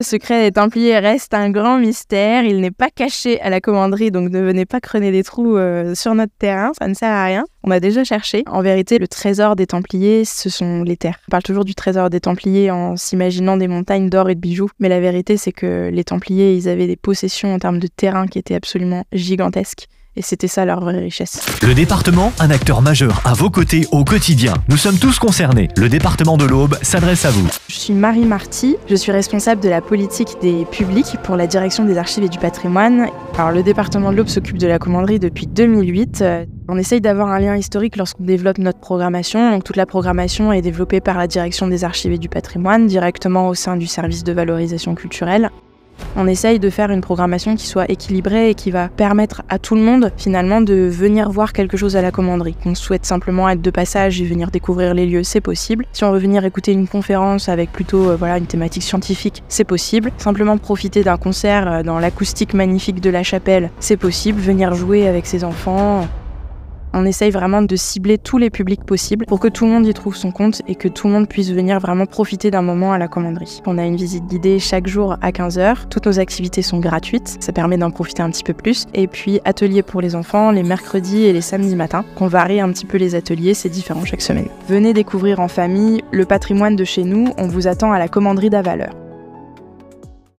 Le secret des Templiers reste un grand mystère. Il n'est pas caché à la commanderie, donc ne venez pas creuser des trous sur notre terrain, ça ne sert à rien. On a déjà cherché. En vérité, le trésor des Templiers, ce sont les terres. On parle toujours du trésor des Templiers en s'imaginant des montagnes d'or et de bijoux, mais la vérité, c'est que les Templiers, ils avaient des possessions en termes de terrain qui étaient absolument gigantesques. Et c'était ça leur vraie richesse. Le département, un acteur majeur à vos côtés au quotidien. Nous sommes tous concernés. Le département de l'Aube s'adresse à vous. Je suis Marie Marty, je suis responsable de la politique des publics pour la direction des archives et du patrimoine. Alors le département de l'Aube s'occupe de la commanderie depuis 2008. On essaye d'avoir un lien historique lorsqu'on développe notre programmation. Donc toute la programmation est développée par la direction des archives et du patrimoine, directement au sein du service de valorisation culturelle. On essaye de faire une programmation qui soit équilibrée et qui va permettre à tout le monde finalement de venir voir quelque chose à la commanderie. Qu'on souhaite simplement être de passage et venir découvrir les lieux, c'est possible. Si on veut venir écouter une conférence avec plutôt une thématique scientifique, c'est possible. Simplement profiter d'un concert dans l'acoustique magnifique de la chapelle, c'est possible. Venir jouer avec ses enfants. On essaye vraiment de cibler tous les publics possibles pour que tout le monde y trouve son compte et que tout le monde puisse venir vraiment profiter d'un moment à la commanderie. On a une visite guidée chaque jour à 15h. Toutes nos activités sont gratuites. Ça permet d'en profiter un petit peu plus. Et puis, ateliers pour les enfants les mercredis et les samedis matins. Qu'on varie un petit peu les ateliers, c'est différent chaque semaine. Venez découvrir en famille le patrimoine de chez nous. On vous attend à la commanderie d'Avaleur.